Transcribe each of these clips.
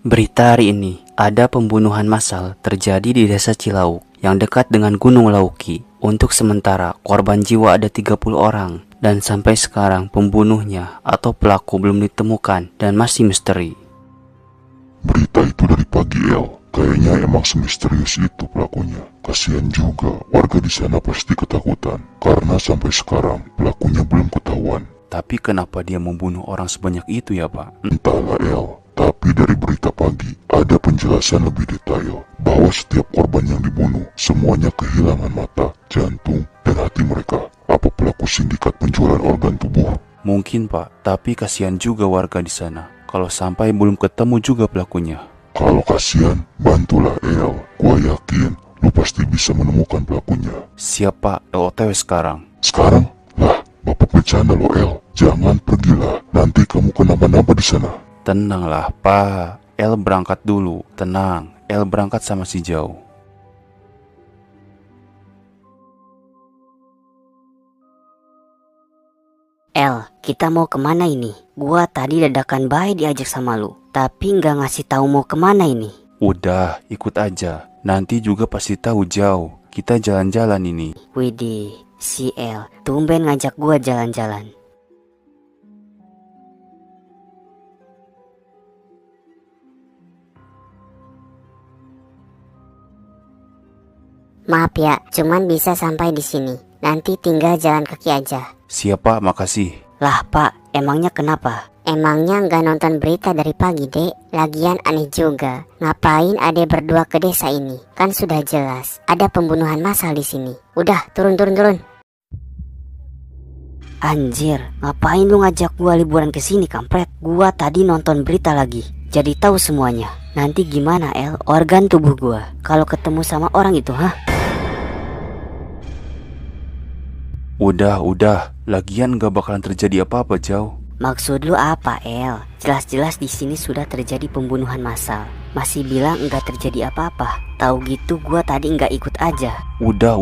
Berita hari ini, ada pembunuhan massal terjadi di desa Cilauk yang dekat dengan Gunung Lauki. Untuk sementara, korban jiwa ada 30 orang dan sampai sekarang pembunuhnya atau pelaku belum ditemukan dan masih misteri. Berita itu dari pagi, El. Kayaknya emang semisterius itu pelakunya. Kasihan juga, warga di sana pasti ketakutan karena sampai sekarang pelakunya belum ketahuan. Tapi kenapa dia membunuh orang sebanyak itu ya, Pak? Entahlah, El. Tapi dari berita pagi, ada penjelasan lebih detail bahwa setiap korban yang dibunuh semuanya kehilangan mata, jantung, dan hati mereka. Apa pelaku sindikat penjualan organ tubuh? Mungkin, Pak. Tapi kasihan juga warga di sana kalau sampai belum ketemu juga pelakunya. Kalau kasihan, bantulah, El. Gua yakin lu pasti bisa menemukan pelakunya. Siap, Pak. OTW sekarang. Sekarang? Lah, Bapak bercanda loh, El. Jangan pergilah, nanti kamu kenapa-napa di sana. Tenanglah, Pak. El berangkat dulu. Tenang. El berangkat sama si Jauh. El, kita mau kemana ini? Gua tadi dadakan baik diajak sama lu, tapi nggak ngasih tahu mau kemana ini. Udah, ikut aja. Nanti juga pasti tahu Jauh. Kita jalan-jalan ini. Widih, si El tumben ngajak gua jalan-jalan. Maaf ya, cuman bisa sampai di sini. Nanti tinggal jalan kaki aja. Siap, Pak. Makasih. Lah Pak, emangnya kenapa? Emangnya nggak nonton berita dari pagi, Dek? Lagian aneh juga. Ngapain adek berdua ke desa ini? Kan sudah jelas ada pembunuhan massal di sini. Udah, turun. Anjir, ngapain lu ngajak gua liburan ke sini, kampret? Gua tadi nonton berita lagi, jadi tahu semuanya. Nanti gimana, El? Organ tubuh gua kalau ketemu sama orang itu, hah? Udah. Lagian gak bakalan terjadi apa-apa, Jauh. Maksud lu apa, El? Jelas-jelas di sini sudah terjadi pembunuhan massal. Masih bilang enggak terjadi apa-apa. Tahu gitu gua tadi enggak ikut aja. Udah.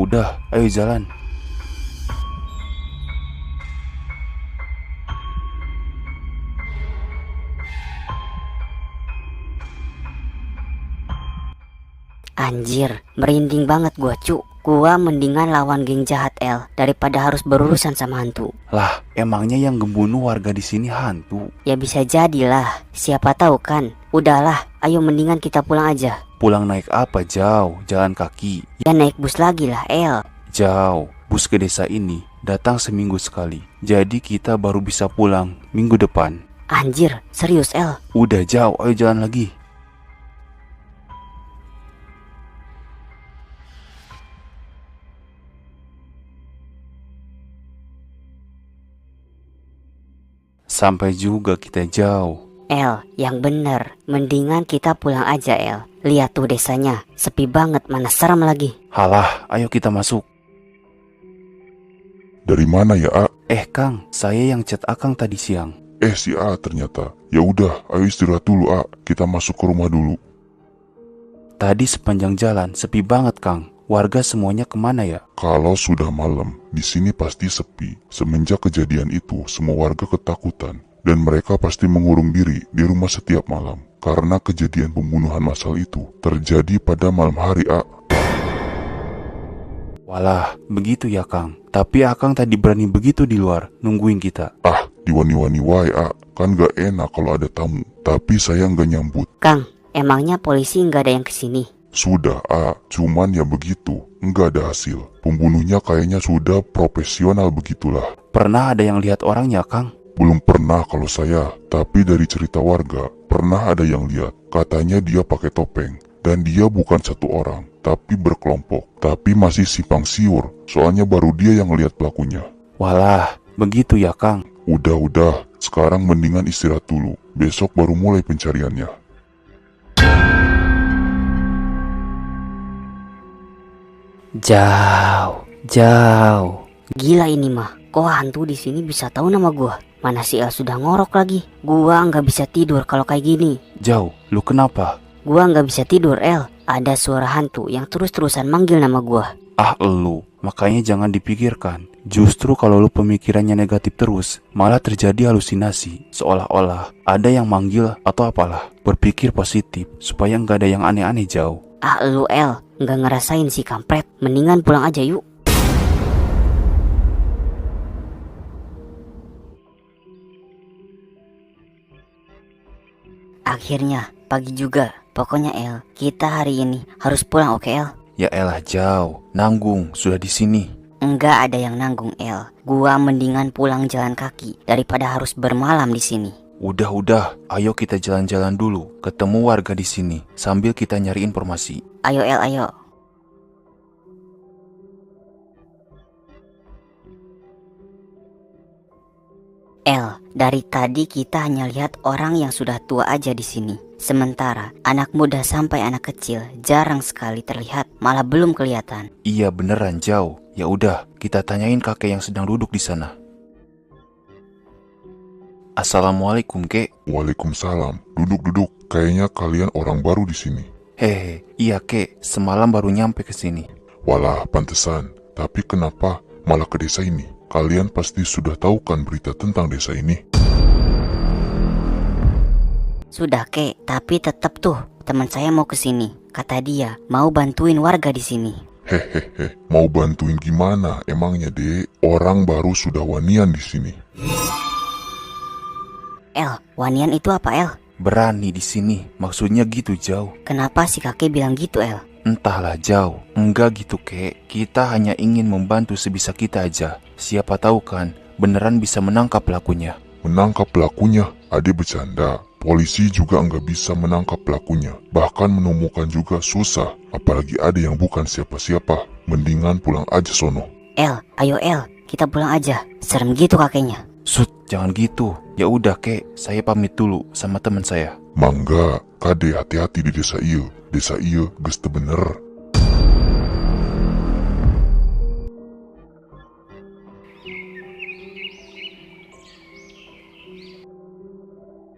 Ayo jalan. Anjir, merinding banget gua, cu. Gua mendingan lawan geng jahat, El, daripada harus berurusan sama hantu. Lah, emangnya yang ngebunuh warga di sini hantu? Ya bisa jadilah, siapa tahu kan. Udahlah, ayo mendingan kita pulang aja. Pulang naik apa, Jauh? Jalan kaki. Ya naik bus lagi lah, El. Jauh, bus ke desa ini datang seminggu sekali. Jadi kita baru bisa pulang minggu depan. Anjir, serius, El? Udah, Jauh, ayo jalan lagi. Sampai juga kita, Jauh. El, yang bener, mendingan kita pulang aja, El. Lihat tuh desanya, sepi banget, mana serem lagi. Halah, ayo kita masuk. Dari mana ya, A? Kang, saya yang chat Akang tadi siang. Si A ternyata. Ya udah, ayo istirahat dulu, A. Kita masuk ke rumah dulu. Tadi sepanjang jalan sepi banget, Kang. Warga semuanya kemana ya? Kalau sudah malam, di sini pasti sepi. Semenjak kejadian itu, semua warga ketakutan. Dan mereka pasti mengurung diri di rumah setiap malam. Karena kejadian pembunuhan massal itu terjadi pada malam hari, A. Walah, begitu ya, Kang. Tapi Akang tadi berani begitu di luar, nungguin kita. Diwani-wani wae, A. Kan gak enak kalau ada tamu. Tapi saya gak nyambut. Kang, emangnya polisi nggak ada yang kesini? Sudah, A. Cuman ya begitu. Nggak ada hasil. Pembunuhnya kayaknya sudah profesional begitulah. Pernah ada yang lihat orangnya, Kang? Belum pernah kalau saya. Tapi dari cerita warga, pernah ada yang lihat. Katanya dia pakai topeng. Dan dia bukan satu orang, tapi berkelompok. Tapi masih simpang siur. Soalnya baru dia yang lihat pelakunya. Walah, begitu ya, Kang. Udah. Sekarang mendingan istirahat dulu. Besok baru mulai pencariannya. Jauh. Gila ini mah, kok hantu di sini bisa tahu nama gua? Mana si El sudah ngorok lagi. Gua nggak bisa tidur kalau kayak gini. Jauh, lu kenapa? Gua nggak bisa tidur, El. Ada suara hantu yang terus-terusan manggil nama gua. Lu, makanya jangan dipikirkan. Justru kalau lu pemikirannya negatif terus, malah terjadi halusinasi. Seolah-olah ada yang manggil atau apalah. Berpikir positif, supaya nggak ada yang aneh-aneh jauh. Ah lu El, nggak ngerasain sih kampret. Mendingan pulang aja yuk. Akhirnya pagi juga. Pokoknya El, kita hari ini harus pulang, oke El? Ya elah jauh, nanggung sudah di sini. Enggak ada yang nanggung El. Gua mendingan pulang jalan kaki daripada harus bermalam di sini. Udah, ayo kita jalan-jalan dulu, ketemu warga di sini sambil kita nyari informasi. Ayo El, ayo. El, dari tadi kita hanya lihat orang yang sudah tua aja di sini. Sementara anak muda sampai anak kecil jarang sekali terlihat, malah belum kelihatan. Iya beneran jauh. Ya udah, kita tanyain kakek yang sedang duduk di sana. Assalamualaikum kek. Waalaikumsalam. Duduk. Kayaknya kalian orang baru di sini. Hehe, iya kek, semalam baru nyampe ke sini. Walah, pantesan. Tapi kenapa malah ke desa ini? Kalian pasti sudah tahu kan berita tentang desa ini? Sudah kek, tapi tetap tuh teman saya mau ke sini. Kata dia mau bantuin warga di sini. Hehehe, mau bantuin gimana emangnya dek? Orang baru sudah wanian di sini. El, wanian itu apa El? Berani di sini, maksudnya gitu jauh. Kenapa si kakek bilang gitu El? Entahlah jauh, enggak gitu kek. Kita hanya ingin membantu sebisa kita aja. Siapa tahu kan, beneran bisa menangkap pelakunya. Menangkap pelakunya? Ade bercanda. Polisi juga nggak bisa menangkap pelakunya. Bahkan menemukan juga susah. Apalagi ada yang bukan siapa-siapa. Mendingan pulang aja sono. El, ayo El, kita pulang aja. Serem gitu kakeknya. Sud, jangan gitu. Ya udah kek, saya pamit dulu sama teman saya. Mangga, kade hati-hati di desa iya. Desa iya geus teu bener.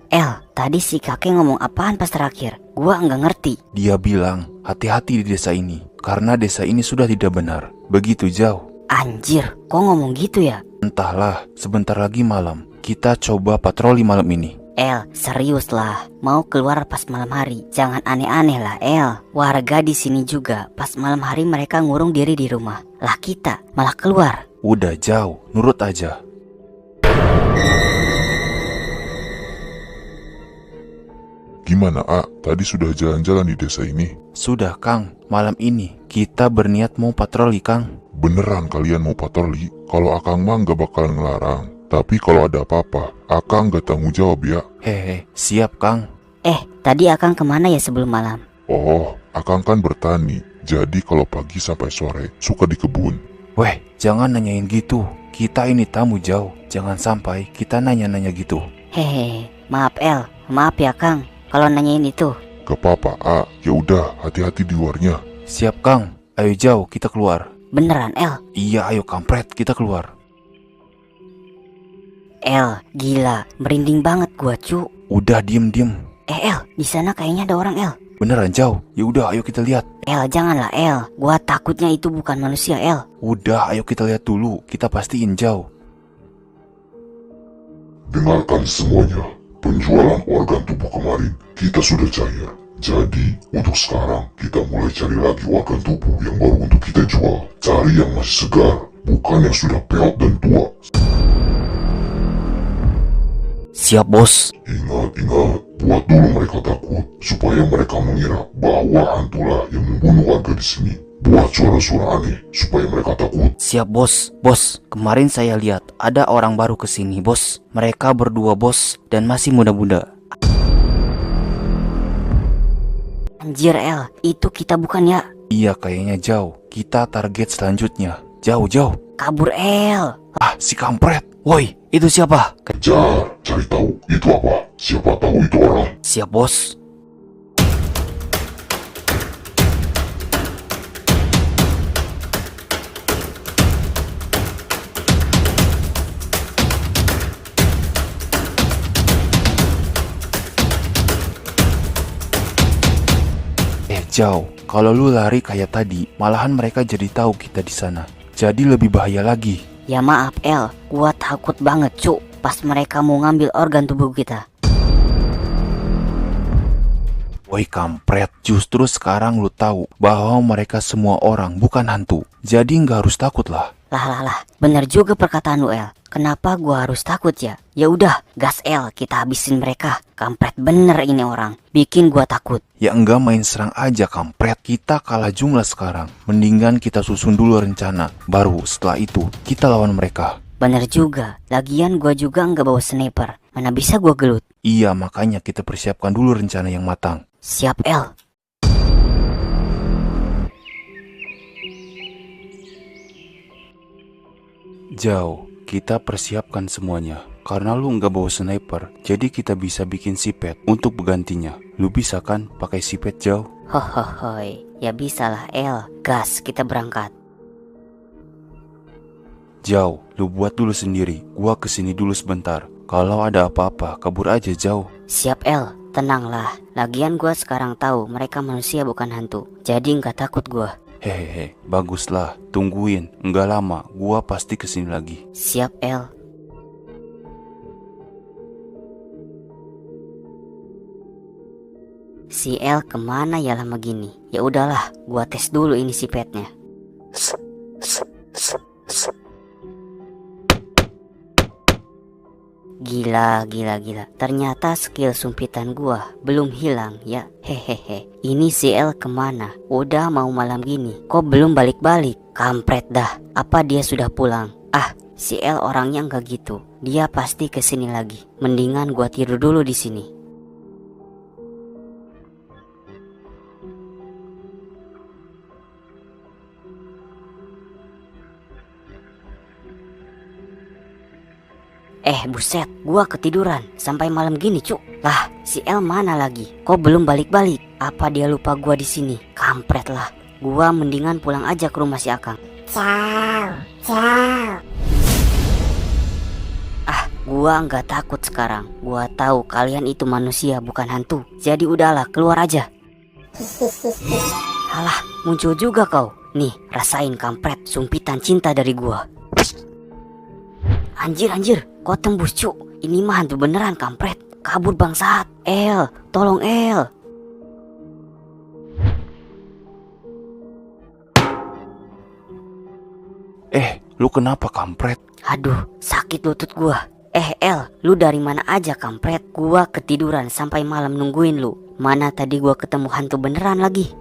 El, tadi si kakek ngomong apaan pas terakhir? Gua nggak ngerti. Dia bilang, hati-hati di desa ini, karena desa ini sudah tidak benar. Begitu jauh. Anjir, kok ngomong gitu ya? Entahlah, sebentar lagi malam. Kita coba patroli malam ini. El, serius lah. Mau keluar pas malam hari. Jangan aneh-aneh lah, El. Warga di sini juga pas malam hari mereka ngurung diri di rumah. Lah kita malah keluar. Udah jauh, nurut aja. Gimana tadi sudah jalan-jalan di desa ini? Sudah Kang, malam ini kita berniat mau patroli Kang. Beneran kalian mau patroli? Kalau Akang mah gak bakalan ngelarang. Tapi kalau ada apa-apa, Akang gak tanggung jawab ya. Hehe, siap Kang. Tadi Akang kemana ya sebelum malam? Oh, Akang kan bertani. Jadi kalau pagi sampai sore suka di kebun. Weh, jangan nanyain gitu. Kita ini tamu jauh. Jangan sampai kita nanya-nanya gitu. Hehe, maaf El. Maaf ya Kang kalau nanyain itu. Gak apa-apa ya udah hati-hati di luarnya. Siap Kang, ayo jauh kita keluar. Beneran El? Iya ayo kampret kita keluar. El, gila, merinding banget gua cu. Udah diem. El, di sana kayaknya ada orang El. Beneran jauh, ya udah ayo kita lihat. El, janganlah El, gua takutnya itu bukan manusia El. Udah ayo kita lihat dulu, kita pastiin jauh. Dengarkan semuanya. Penjualan organ tubuh kemarin kita sudah cair. Jadi untuk sekarang kita mulai cari lagi organ tubuh yang baru untuk kita jual. Cari yang masih segar, bukan yang sudah peot dan tua. Siap bos. Ingat, buat dulu mereka takut supaya mereka mengira bahwa hantulah yang membunuh warga di sini. Buat suara-suara aneh supaya mereka takut. Siap bos. Bos, kemarin saya lihat ada orang baru kesini bos. Mereka berdua bos dan masih muda-muda. Anjir El, itu kita bukan ya? Iya kayaknya jauh, kita target selanjutnya. Jauh. Kabur El. Ah si kampret. Woi, itu siapa? Kejar, cari tahu itu apa. Siapa tahu itu orang. Siap bos. Jauh, kalau lu lari kayak tadi, malahan mereka jadi tahu kita di sana. Jadi lebih bahaya lagi. Ya maaf El, gua takut banget cu pas mereka mau ngambil organ tubuh kita. Woi kampret, justru sekarang lu tahu bahwa mereka semua orang bukan hantu. Jadi nggak harus takut lah. Lah, bener juga perkataan lu El. Kenapa gua harus takut ya? Ya udah, gas El, kita habisin mereka. Kampret bener ini orang, bikin gua takut. Ya enggak main serang aja kampret, kita kalah jumlah sekarang. Mendingan kita susun dulu rencana, baru setelah itu kita lawan mereka. Bener juga, lagian gua juga nggak bawa sniper. Mana bisa gua gelut. Iya, makanya kita persiapkan dulu rencana yang matang. Siap El. Jauh, kita persiapkan semuanya. Karena lu nggak bawa sniper, jadi kita bisa bikin sipet untuk bergantinya. Lu bisa kan pakai sipet Jauh? Hohohoi, ya bisa lah El. Gas, kita berangkat. Jauh, lu buat dulu sendiri. Gua kesini dulu sebentar. Kalau ada apa-apa, kabur aja Jauh. Siap El, tenanglah. Lagian gua sekarang tahu mereka manusia bukan hantu. Jadi nggak takut gua. Hehehe, baguslah. Tungguin, nggak lama. Gua pasti kesini lagi. Siap El. Si El kemana ya lama gini? Ya udahlah, gua tes dulu ini si petnya. Gila. Ternyata skill sumpitan gua belum hilang ya. Hehehe. Ini si El kemana? Udah mau malam gini, kok belum balik-balik? Kampret dah. Apa dia sudah pulang? Ah, si El orangnya nggak gitu. Dia pasti kesini lagi. Mendingan gua tidur dulu di sini. Buset, gua ketiduran sampai malam gini cuk. Lah, si El mana lagi? Kok belum balik-balik? Apa dia lupa gua di sini? Kampret lah. Gua mendingan pulang aja ke rumah si Akang. Ciao. Ah, gua nggak takut sekarang. Gua tahu kalian itu manusia bukan hantu. Jadi udahlah, keluar aja. Alah, muncul juga kau. Nih, rasain kampret sumpitan cinta dari gua. Anjir, kok tembus cuk? Ini mah hantu beneran kampret. Kabur bangsat. El, tolong El. Lu kenapa kampret? Aduh, sakit lutut gua. El, lu dari mana aja kampret? Gua ketiduran sampai malam nungguin lu. Mana tadi gua ketemu hantu beneran lagi?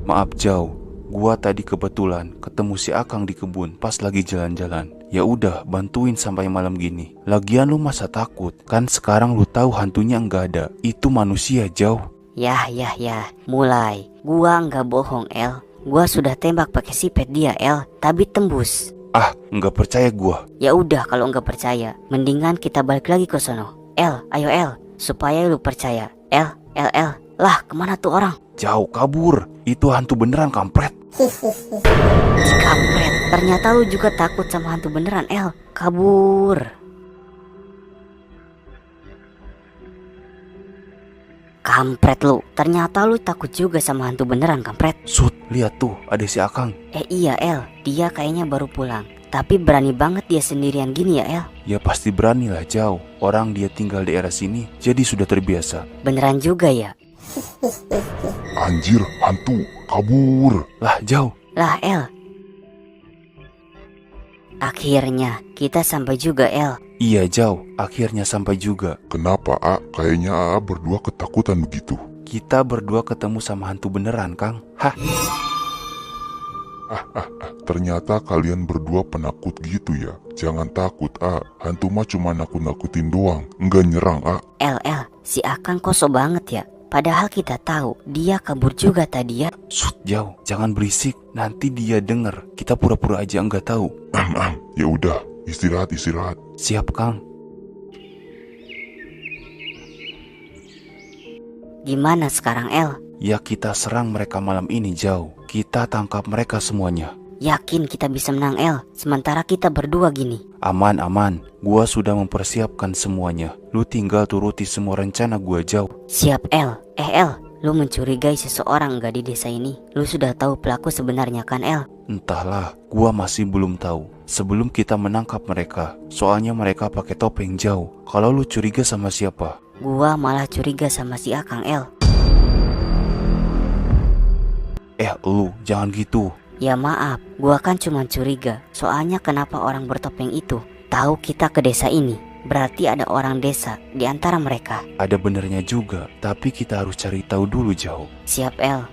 Maaf Jauh. Gua tadi kebetulan ketemu si Akang di kebun pas lagi jalan-jalan. Ya udah, bantuin sampai malam gini. Lagian lu masa takut? Kan sekarang lu tahu hantunya nggak ada. Itu manusia Jauh. Ya, mulai. Gua nggak bohong El. Gua sudah tembak pakai sipet dia El, tapi tembus. Ah, nggak percaya gua. Ya udah kalau nggak percaya, mendingan kita balik lagi ke sono. El, ayo El, supaya lu percaya. El. Lah, kemana tuh orang? Jauh kabur. Itu hantu beneran kampret. Kampret, ternyata lu juga takut sama hantu beneran El. Kabur. Kampret lu, ternyata lu takut juga sama hantu beneran kampret. Sud, lihat tuh, ada si Akang. Iya El, dia kayaknya baru pulang. Tapi berani banget dia sendirian gini ya El. Ya pasti berani lah Jauh. Orang dia tinggal di daerah sini, jadi sudah terbiasa. Beneran juga ya? Anjir, hantu, kabur. Lah Jauh. Lah El. Akhirnya kita sampai juga El. Iya Jauh, akhirnya sampai juga. Kenapa, A? Kayaknya A berdua ketakutan begitu. Kita berdua ketemu sama hantu beneran Kang. Hah? Ternyata kalian berdua penakut gitu ya. Jangan takut, A. Hantu mah cuma nakut-nakutin doang, enggak nyerang, A. El, si Akang kosong banget ya. Padahal kita tahu dia kabur juga tadi ya. Sud, Jauh, jangan berisik. Nanti dia denger. Kita pura-pura aja enggak tahu. Ya udah, istirahat. Siap Kang. Gimana sekarang El? Ya kita serang mereka malam ini Jauh. Kita tangkap mereka semuanya. Yakin kita bisa menang El? Sementara kita berdua gini. Aman. Gua sudah mempersiapkan semuanya. Lu tinggal turuti semua rencana gua Jauh. Siap El. El, lu mencurigai seseorang nggak di desa ini? Lu sudah tahu pelaku sebenarnya kan, El? Entahlah, gua masih belum tahu. Sebelum kita menangkap mereka, soalnya mereka pakai topeng jauh. Kalau lu curiga sama siapa? Gua malah curiga sama si Akang, El. Lu jangan gitu. Ya maaf, gua kan cuma curiga. Soalnya kenapa orang bertopeng itu tahu kita ke desa ini? Berarti ada orang desa di antara mereka. Ada benernya juga, tapi kita harus cari tahu dulu jauh. Siap, El.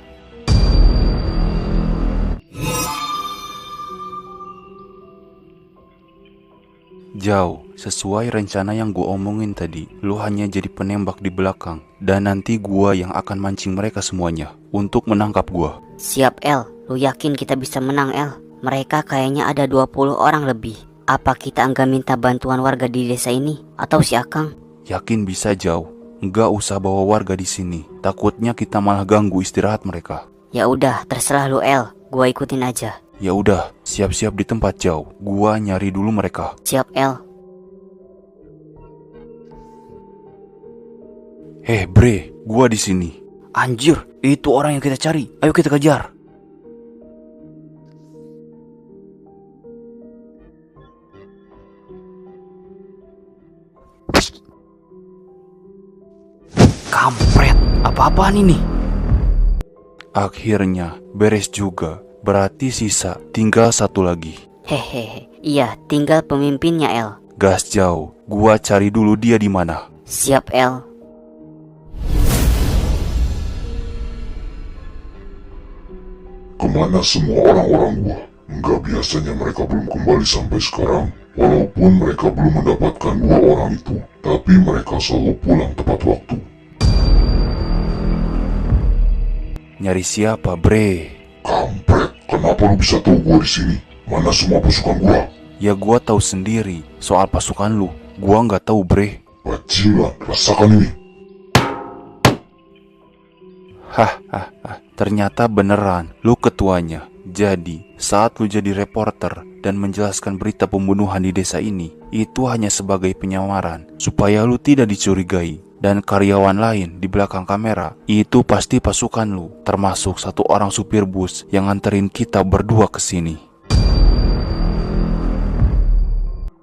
Jauh, sesuai rencana yang gua omongin tadi, lu hanya jadi penembak di belakang. Dan nanti gua yang akan mancing mereka semuanya untuk menangkap gua. Siap, El. Lu yakin kita bisa menang, El? Mereka kayaknya ada 20 orang lebih. Apa kita enggak minta bantuan warga di desa ini? Atau si Akang? Yakin bisa jauh. Nggak usah bawa warga di sini. Takutnya kita malah ganggu istirahat mereka. Ya udah, terserah lu, El. Gua ikutin aja. Ya udah, siap-siap di tempat jauh. Gua nyari dulu mereka. Siap, El. Bre, gua di sini. Anjir, itu orang yang kita cari. Ayo kita kejar. Kampret, apa-apaan ini? Akhirnya, beres juga. Berarti sisa tinggal satu lagi. Hehehe. Iya, tinggal pemimpinnya, El. Gas jauh. Gua cari dulu dia di mana. Siap, El. Kemana semua orang-orang gua? Enggak, biasanya mereka belum kembali sampai sekarang. Walaupun mereka belum mendapatkan 2 orang itu, tapi mereka selalu pulang tepat waktu. Nyari siapa, Bre? Kampret, kenapa lu bisa tahu gua di sini? Mana semua pasukan gua? Ya gua tahu sendiri soal pasukan lu. Gua nggak tahu, Bre. Bajilan, rasakan ini. Ternyata beneran lu ketuanya. Jadi, saat lu jadi reporter dan menjelaskan berita pembunuhan di desa ini, itu hanya sebagai penyamaran supaya lu tidak dicurigai. Dan karyawan lain di belakang kamera, itu pasti pasukan lu, termasuk satu orang supir bus yang nganterin kita berdua ke sini.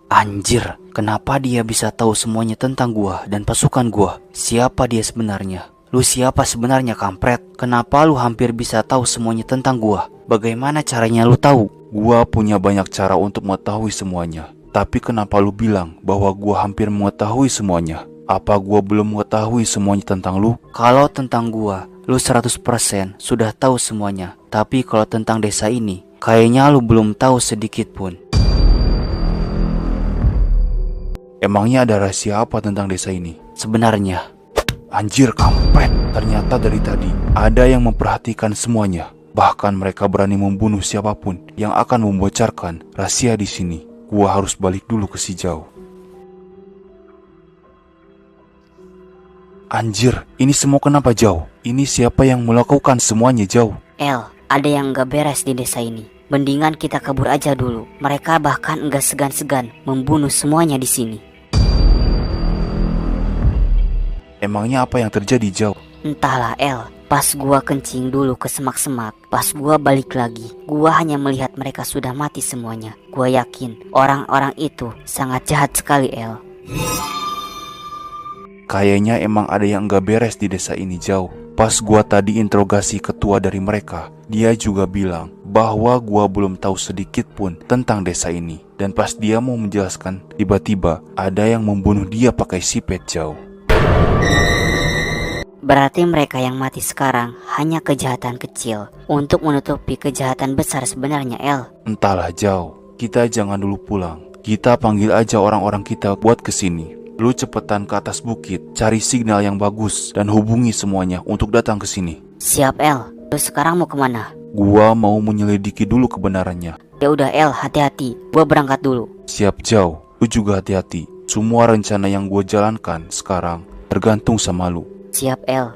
Anjir, kenapa dia bisa tahu semuanya tentang gua dan pasukan gua? Siapa dia sebenarnya? Lu siapa sebenarnya, kampret? Kenapa lu hampir bisa tahu semuanya tentang gua? Bagaimana caranya lu tahu? Gua punya banyak cara untuk mengetahui semuanya. Tapi kenapa lu bilang bahwa gua hampir mengetahui semuanya? Apa gua belum mengetahui semuanya tentang lu? Kalau tentang gua, lu 100% sudah tahu semuanya. Tapi kalau tentang desa ini, kayaknya lu belum tahu sedikit pun. Emangnya ada rahasia apa tentang desa ini? Sebenarnya, Anjir, kampret. Ternyata dari tadi ada yang memperhatikan semuanya. Bahkan mereka berani membunuh siapapun yang akan membocorkan rahasia di sini. Gua harus balik dulu ke si Jauh. Anjir, ini semua kenapa Jauh? Ini siapa yang melakukan semuanya Jauh? El, ada yang gak beres di desa ini. Mendingan kita kabur aja dulu. Mereka bahkan enggak segan-segan membunuh semuanya di sini. Emangnya apa yang terjadi Jauh? Entahlah, El. Pas gua kencing dulu ke semak-semak, pas gua balik lagi, gua hanya melihat mereka sudah mati semuanya. Gua yakin orang-orang itu sangat jahat sekali, El. Kayaknya emang ada yang gak beres di desa ini Jauh. Pas gua tadi interogasi ketua dari mereka, dia juga bilang bahwa gua belum tahu sedikit pun tentang desa ini. Dan pas dia mau menjelaskan, tiba-tiba ada yang membunuh dia pakai sipet Jauh. Berarti mereka yang mati sekarang hanya kejahatan kecil untuk menutupi kejahatan besar sebenarnya, El. Entahlah Jauh, kita jangan dulu pulang. Kita panggil aja orang-orang kita buat kesini. Lu cepetan ke atas bukit, cari signal yang bagus dan hubungi semuanya untuk datang ke sini. Siap, El. Lu sekarang mau kemana? Gua mau menyelidiki dulu kebenarannya. Ya udah, El, hati-hati. Gua berangkat dulu. Siap Jauh, lu juga hati-hati. Semua rencana yang gua jalankan sekarang tergantung sama lu. Siap, El.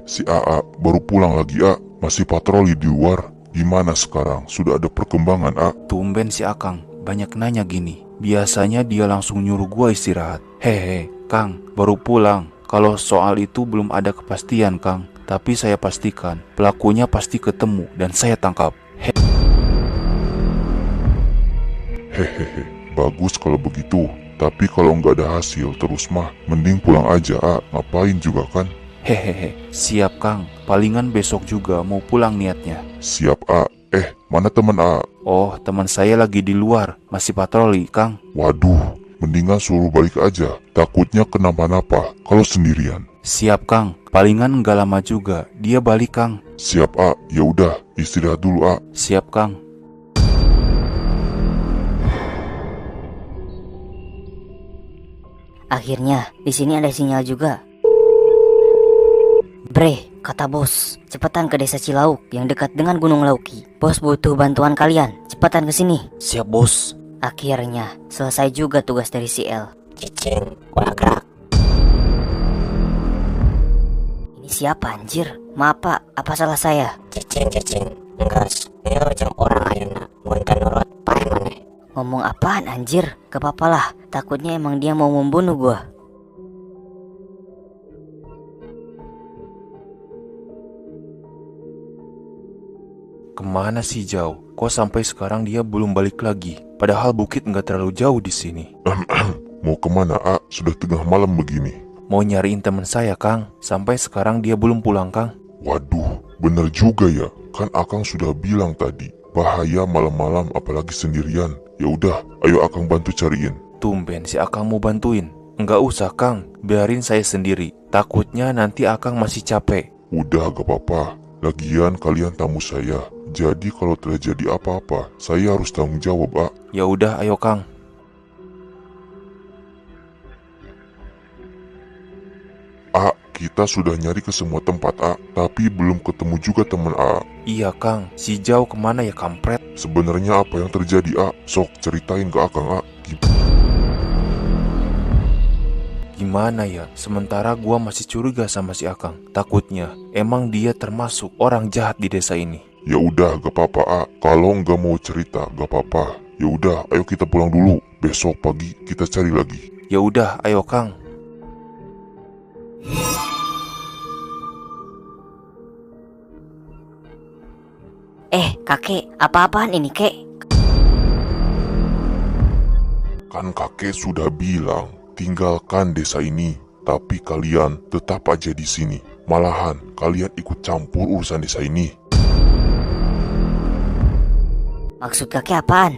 Si AA baru pulang lagi, A. Masih patroli di luar. Gimana sekarang? Sudah ada perkembangan, A? Tumben si Akang banyak nanya gini. Biasanya dia langsung nyuruh gua istirahat. Hehe, Kang, baru pulang. Kalau soal itu belum ada kepastian, Kang. Tapi saya pastikan pelakunya pasti ketemu dan saya tangkap. Hehehe, bagus kalau begitu. Tapi kalau nggak ada hasil terus mah, mending pulang aja, ngapain juga kan? Hehehe, siap Kang. Palingan besok juga mau pulang niatnya. Siap, mana teman Oh, teman saya lagi di luar, masih patroli, Kang. Waduh, mendingan suruh balik aja. Takutnya kenapa-napa kalau sendirian. Siap Kang, palingan nggak lama juga dia balik Kang. Siap, ya udah, istirahat dulu, Siap Kang. Akhirnya di sini ada sinyal juga. Bre, kata bos, cepetan ke desa Cilauk yang dekat dengan Gunung Lauki. Bos butuh bantuan kalian, cepetan ke sini. Siap bos. Akhirnya selesai juga tugas dari si El. Cicing, gerak. Ini siapa anjir? Maaf pak, apa salah saya? Cicing, ngas. Yo jam orang ayeuna, mun kan nurut pae maneh. Ngomong apaan anjir? Gak apa-apa lah, takutnya emang dia mau membunuh gua. Kemana sih Jauh? Kok sampai sekarang dia belum balik lagi? Padahal bukit nggak terlalu jauh di sini. Mau kemana, Sudah tengah malam begini. Mau nyariin teman saya, Kang. Sampai sekarang dia belum pulang, Kang. Waduh, bener juga ya. Kan Akang sudah bilang tadi, bahaya malam-malam apalagi sendirian. Ya udah, ayo Akang bantu cariin. Tumben si Akang mau bantuin. Nggak usah, Kang. Biarin saya sendiri. Takutnya nanti Akang masih capek. Udah, gak apa-apa. Lagian kalian tamu saya. Jadi kalau terjadi apa-apa, saya harus tanggung jawab, Ya udah, ayo Kang. Kita sudah nyari ke semua tempat, tapi belum ketemu juga teman Iya, Kang. Si Jauh kemana ya, kampret? Sebenarnya apa yang terjadi, Sok ceritain ke Akang, Gimana ya? Sementara gua masih curiga sama si Akang. Takutnya emang dia termasuk orang jahat di desa ini. Ya udah, gak apa-apa, Kalau nggak mau cerita, gak apa-apa. Ya udah, ayo kita pulang dulu. Besok pagi kita cari lagi. Ya udah, ayo Kang. Kakek, apa-apaan ini kek? Kan kakek sudah bilang, tinggalkan desa ini. Tapi kalian tetap aja di sini. Malahan kalian ikut campur urusan desa ini. Maksud kakek apaan?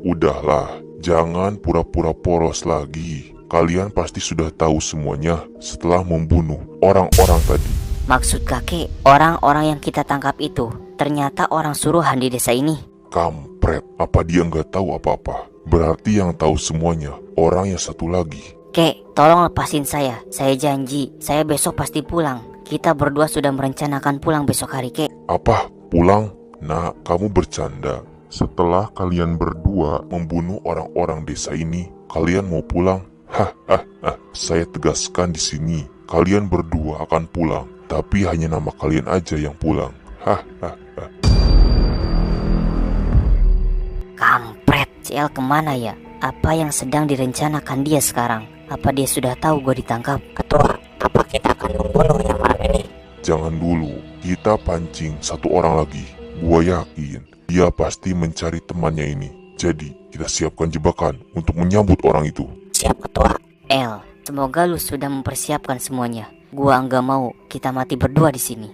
Udahlah, jangan pura-pura polos lagi. Kalian pasti sudah tahu semuanya setelah membunuh orang-orang tadi. Maksud kakek, orang-orang yang kita tangkap itu ternyata orang suruhan di desa ini. Kampret, apa dia nggak tahu apa-apa? Berarti yang tahu semuanya orang yang satu lagi. Kek, tolong lepasin saya. Saya janji, saya besok pasti pulang. Kita berdua sudah merencanakan pulang besok hari, kek. Apa? Pulang? Nah, kamu bercanda. Setelah kalian berdua membunuh orang-orang desa ini, kalian mau pulang? Saya tegaskan di sini, kalian berdua akan pulang, tapi hanya nama kalian aja yang pulang. Kampret, CL kemana ya? Apa yang sedang direncanakan dia sekarang? Apa dia sudah tahu gue ditangkap? Ketua, apa kita akan membunuh yang malam ini? Jangan dulu, kita pancing satu orang lagi. Gua yakin dia pasti mencari temannya ini. Jadi kita siapkan jebakan untuk menyambut orang itu. Siap, Ketua. El, semoga lu sudah mempersiapkan semuanya. Gua nggak mau kita mati berdua di sini.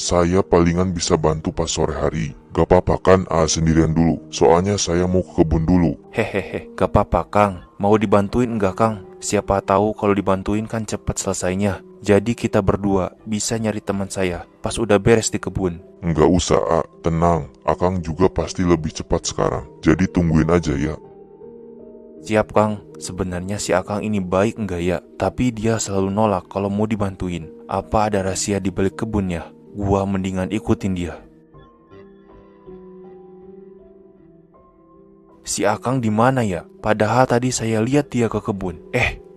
Saya palingan bisa bantu pas sore hari. Gak apa-apa kan sendirian dulu. Soalnya saya mau ke kebun dulu. Hehehe, gak apa-apa Kang. Mau dibantuin enggak Kang? Siapa tahu kalau dibantuin kan cepat selesainya. Jadi kita berdua bisa nyari teman saya pas udah beres di kebun. Nggak usah, tenang. Akang juga pasti lebih cepat sekarang. Jadi tungguin aja ya. Siap Kang. Sebenarnya si Akang ini baik enggak ya? Tapi dia selalu nolak kalau mau dibantuin. Apa ada rahasia di balik kebunnya? Gua mendingan ikutin dia. Si Akang di mana ya? Padahal tadi saya lihat dia ke kebun.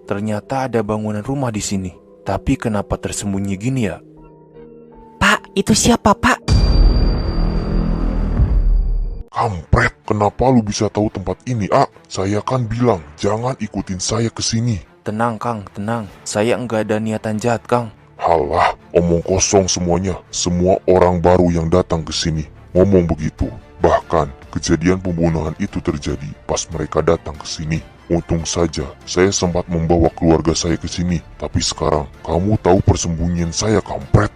Ternyata ada bangunan rumah di sini. Tapi kenapa tersembunyi gini ya? Pak, itu siapa Pak? Kampret. Kenapa lu bisa tahu tempat ini, A? Saya kan bilang, jangan ikutin saya ke sini. Tenang Kang, tenang. Saya enggak ada niatan jahat Kang. Halah, omong kosong semuanya. Semua orang baru yang datang ke sini ngomong begitu. Bahkan, kejadian pembunuhan itu terjadi pas mereka datang ke sini. Untung saja, saya sempat membawa keluarga saya ke sini. Tapi sekarang, kamu tahu persembunyian saya, kampret.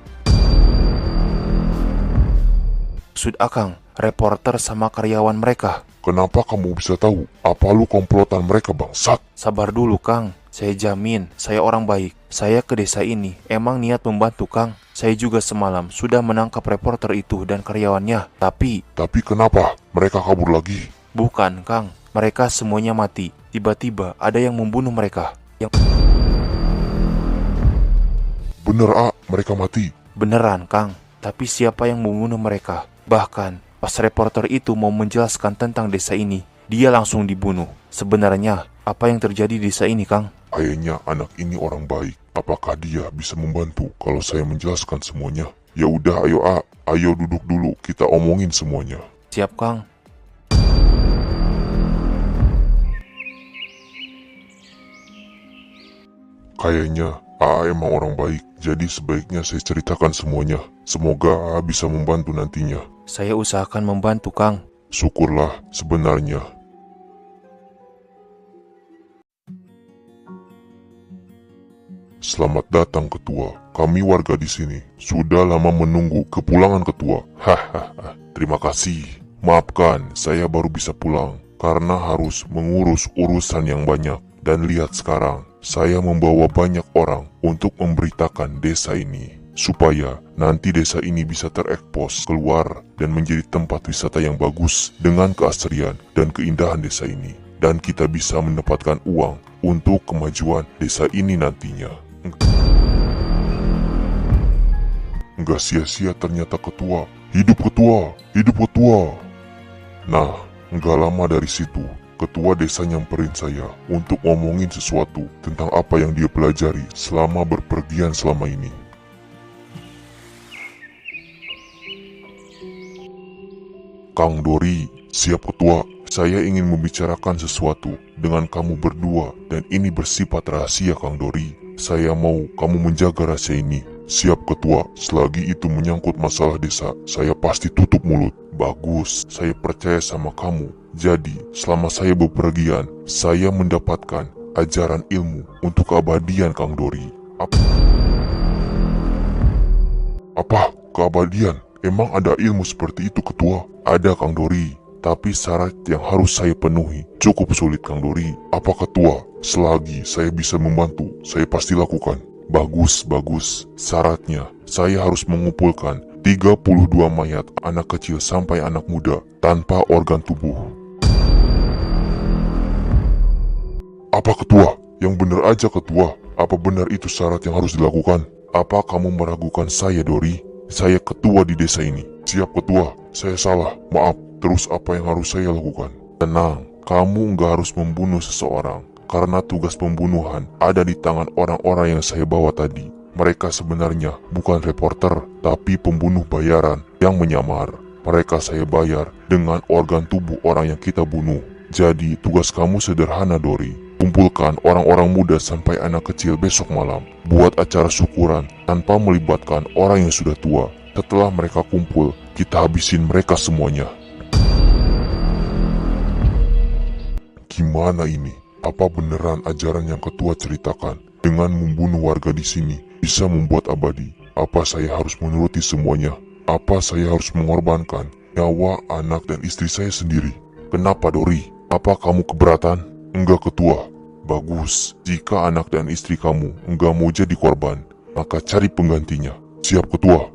Maksud Akang, reporter sama karyawan mereka. Kenapa kamu bisa tahu? Apa lu komplotan mereka, bangsat? Sabar dulu Kang. Saya jamin, saya orang baik. Saya ke desa ini emang niat membantu Kang. Saya juga semalam sudah menangkap reporter itu dan karyawannya. Tapi Kenapa? Mereka kabur lagi. bukan Kang. Mereka semuanya mati. Tiba-tiba ada yang membunuh mereka. Bener, A, mereka mati. Beneran Kang. Tapi siapa yang membunuh mereka? Bahkan pas reporter itu mau menjelaskan tentang desa ini, dia langsung dibunuh. Sebenarnya apa yang terjadi di desa ini Kang? Kayaknya anak ini orang baik. Apakah dia bisa membantu kalau saya menjelaskan semuanya? Ya udah, ayo A, ayo duduk dulu, kita omongin semuanya. Siap Kang. Kayaknya A emang orang baik, jadi sebaiknya saya ceritakan semuanya. Semoga A bisa membantu nantinya. Saya usahakan membantu Kang. Syukurlah sebenarnya. Selamat datang ketua. Kami warga di sini sudah lama menunggu kepulangan ketua. Hahaha. Terima kasih. Maafkan, saya baru bisa pulang karena harus mengurus urusan yang banyak. Dan lihat sekarang, saya membawa banyak orang untuk memberitakan desa ini supaya nanti desa ini bisa terekspos keluar dan menjadi tempat wisata yang bagus dengan keasrian dan keindahan desa ini. Dan kita bisa mendapatkan uang untuk kemajuan desa ini nantinya. Enggak sia-sia ternyata ketua. Hidup ketua, hidup ketua. Nah, enggak lama dari situ, ketua desa nyamperin saya untuk ngomongin sesuatu tentang apa yang dia pelajari selama berpergian selama ini. Kang Dori, siap ketua. Saya ingin membicarakan sesuatu dengan kamu berdua dan ini bersifat rahasia Kang Dori. Saya mau kamu menjaga rahasia ini. Siap ketua, selagi itu menyangkut masalah desa, saya pasti tutup mulut. Bagus, saya percaya sama kamu. Jadi, selama saya bepergian, saya mendapatkan ajaran ilmu untuk keabadian Kang Dori. Apa? Keabadian? Emang ada ilmu seperti itu ketua? Ada Kang Dori, tapi syarat yang harus saya penuhi cukup sulit Kang Dori. Apa ketua? Selagi saya bisa membantu, saya pasti lakukan. Bagus, bagus. Syaratnya, saya harus mengumpulkan 32 mayat anak kecil sampai anak muda tanpa organ tubuh. Apa ketua? Yang benar aja ketua. Apa benar itu syarat yang harus dilakukan? Apa kamu meragukan saya Dori? Saya ketua di desa ini. Siap ketua, saya salah. Maaf, terus apa yang harus saya lakukan? Tenang, kamu nggak harus membunuh seseorang. Karena tugas pembunuhan ada di tangan orang-orang yang saya bawa tadi. Mereka sebenarnya bukan reporter, tapi pembunuh bayaran yang menyamar. Mereka saya bayar dengan organ tubuh orang yang kita bunuh. Jadi tugas kamu sederhana Dori. Kumpulkan orang-orang muda sampai anak kecil besok malam. Buat acara syukuran tanpa melibatkan orang yang sudah tua. Setelah mereka kumpul, kita habisin mereka semuanya. Gimana ini? Apa beneran ajaran yang ketua ceritakan dengan membunuh warga di sini bisa membuat abadi? Apa saya harus menuruti semuanya? Apa saya harus mengorbankan nyawa anak dan istri saya sendiri? Kenapa Dori? Apa kamu keberatan? Enggak ketua. Bagus, jika anak dan istri kamu enggak mau jadi korban, maka cari penggantinya. Siap ketua.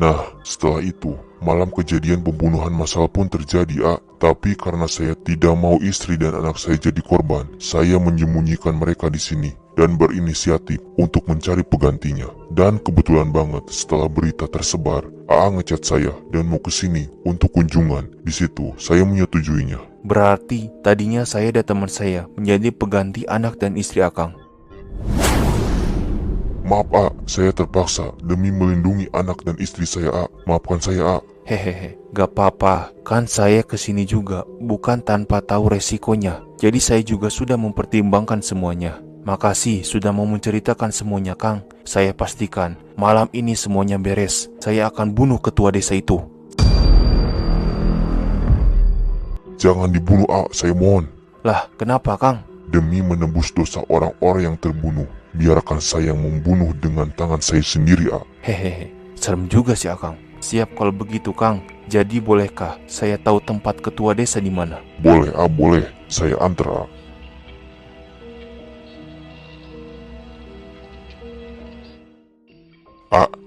Nah, setelah itu, malam kejadian pembunuhan massal pun terjadi, A. Tapi karena saya tidak mau istri dan anak saya jadi korban, saya menyembunyikan mereka di sini dan berinisiatif untuk mencari penggantinya. Dan kebetulan banget setelah berita tersebar, AA ngechat saya dan mau ke sini untuk kunjungan. Di situ, saya menyetujuinya. Berarti tadinya saya dan teman saya menjadi pengganti anak dan istri Akang. Maaf A, saya terpaksa demi melindungi anak dan istri saya A. Maafkan saya A. Hehehe, gak apa-apa, kan saya kesini juga bukan tanpa tahu resikonya. Jadi saya juga sudah mempertimbangkan semuanya. Makasih sudah mau menceritakan semuanya, Kang. Saya pastikan malam ini semuanya beres. Saya akan bunuh ketua desa itu. Jangan dibunuh, saya mohon. Lah, kenapa, Kang? Demi menembus dosa orang-orang yang terbunuh, biarkan saya yang membunuh dengan tangan saya sendiri, Hehehe, serem juga sih, Akang. Siap kalau begitu, Kang. Jadi bolehkah saya tahu tempat ketua desa di mana? Boleh, boleh. Saya antar,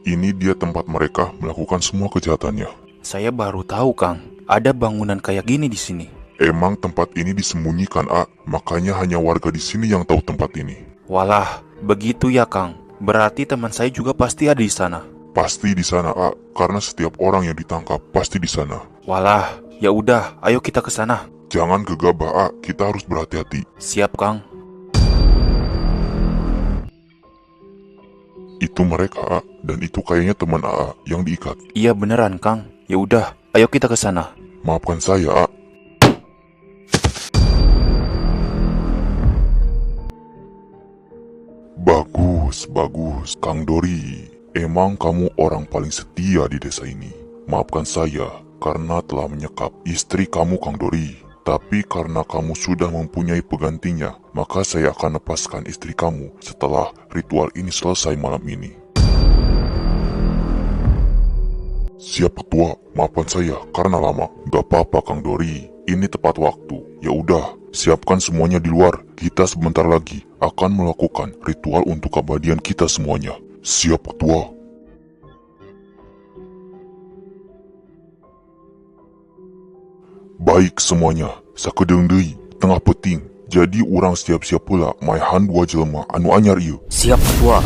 ini dia tempat mereka melakukan semua kejahatannya. Saya baru tahu, Kang. Ada bangunan kayak gini di sini. Emang tempat ini disembunyikan, makanya hanya warga di sini yang tahu tempat ini. Walah, begitu ya, Kang. Berarti teman saya juga pasti ada di sana. Pasti di sana, karena setiap orang yang ditangkap pasti di sana. Walah, ya udah, ayo kita ke sana. Jangan gegabah, kita harus berhati-hati. Siap, Kang. Itu mereka, dan itu kayaknya teman yang diikat. Iya beneran, Kang. Ya udah, ayo kita ke sana. Maafkan saya, Bagus, Kang Dori. Emang kamu orang paling setia di desa ini. Maafkan saya karena telah menyekap istri kamu, Kang Dori. Tapi karena kamu sudah mempunyai penggantinya, maka saya akan lepaskan istri kamu setelah ritual ini selesai malam ini. Siap ketua, maafkan saya karena lama. Gak apa-apa, Kang Dori. Ini tepat waktu. Ya udah, siapkan semuanya di luar. Kita sebentar lagi akan melakukan ritual untuk keabadian kita semuanya. Siap ketua. Baik semuanya, sakedeng deui tengah peting. Jadi orang siap-siap pula maehan dua jelema anu anyar ieu. Siap ketua.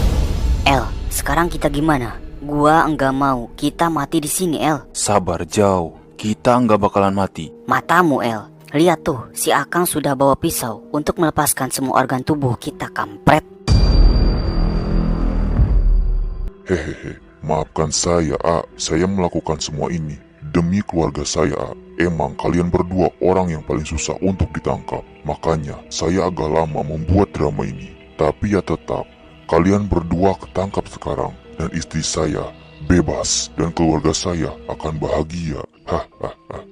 El, sekarang kita gimana? Gua enggak mau kita mati di sini, El. Sabar, Jauh. Kita nggak bakalan mati. Matamu, El. Lihat tuh, si Akang sudah bawa pisau untuk melepaskan semua organ tubuh kita, kampret. Hehehe, maafkan saya, saya melakukan semua ini demi keluarga saya, Emang kalian berdua orang yang paling susah untuk ditangkap. Makanya saya agak lama membuat drama ini. Tapi ya tetap, kalian berdua ketangkap sekarang. Dan istri saya bebas dan keluarga saya akan bahagia. Hahaha.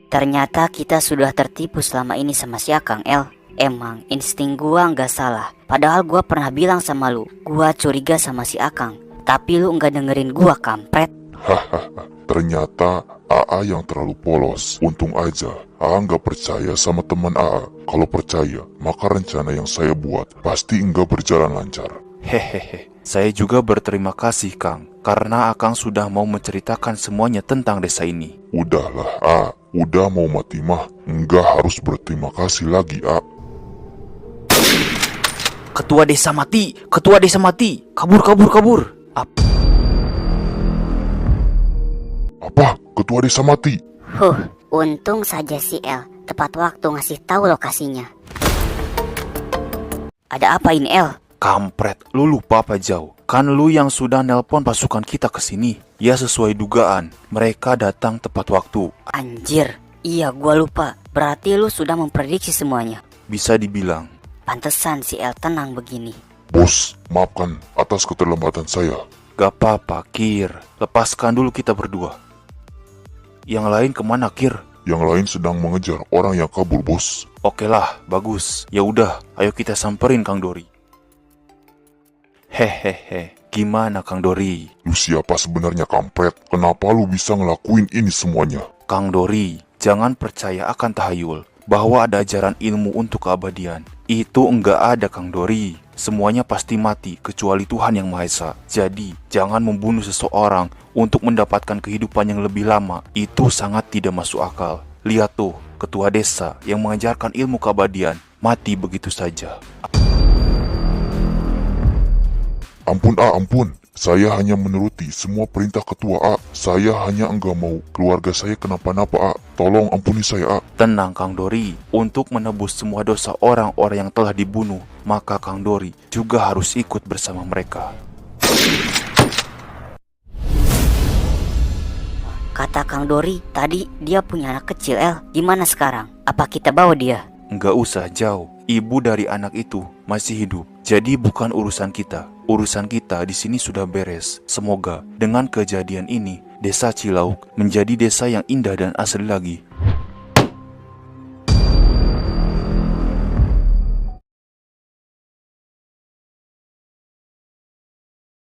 Ternyata kita sudah tertipu selama ini sama si Akang, El. Emang insting gua nggak salah. Padahal gua pernah bilang sama lu, gua curiga sama si Akang. Tapi lu nggak dengerin gua, kampret. Hahaha. Ternyata AA yang terlalu polos. Untung aja AA nggak percaya sama teman AA. Kalau percaya, maka rencana yang saya buat pasti nggak berjalan lancar. Hehehe, saya juga berterima kasih Kang, karena Akang sudah mau menceritakan semuanya tentang desa ini. Udahlah A, udah mau mati mah, nggak harus berterima kasih lagi A. Ketua desa mati, ketua desa mati, kabur. Apa? Ketua desa mati? Untung saja si El tepat waktu ngasih tahu lokasinya. Ada apa ini, El? Kampret, lu lupa apa Jauh? Kan lu yang sudah nelpon pasukan kita ke sini. Ya sesuai dugaan, mereka datang tepat waktu. Anjir, iya gua lupa. Berarti lu sudah memprediksi semuanya. Bisa dibilang. Pantesan si El tenang begini. Bos, maafkan atas keterlambatan saya. Gak apa-apa, Kir. Lepaskan dulu kita berdua. Yang lain kemana, Kir? Yang lain sedang mengejar orang yang kabur, bos. Oke lah, bagus. Ya udah, ayo kita samperin Kang Dori. Hehehe, gimana Kang Dori? Lu siapa sebenarnya, kampret? Kenapa lu bisa ngelakuin ini semuanya? Kang Dori, jangan percaya akan tahayul bahwa ada ajaran ilmu untuk keabadian. Itu enggak ada, Kang Dori. Semuanya pasti mati kecuali Tuhan Yang Maha Esa. Jadi, jangan membunuh seseorang untuk mendapatkan kehidupan yang lebih lama. Itu sangat tidak masuk akal. Lihat tuh, ketua desa yang mengajarkan ilmu keabadian mati begitu saja. Ampun A, ampun. Saya hanya menuruti semua perintah ketua A. Saya hanya enggak mau keluarga saya kenapa-napa A. Tolong ampuni saya A. Tenang Kang Dori, untuk menebus semua dosa orang-orang yang telah dibunuh, maka Kang Dori juga harus ikut bersama mereka. kata Kang Dori, tadi dia punya anak kecil, El. Gimana sekarang? Apa kita bawa dia? Nggak usah jauh. Ibu dari anak itu masih hidup. Jadi bukan urusan kita. Urusan kita di sini sudah beres. Semoga dengan kejadian ini, desa Cilauk menjadi desa yang indah dan asri lagi.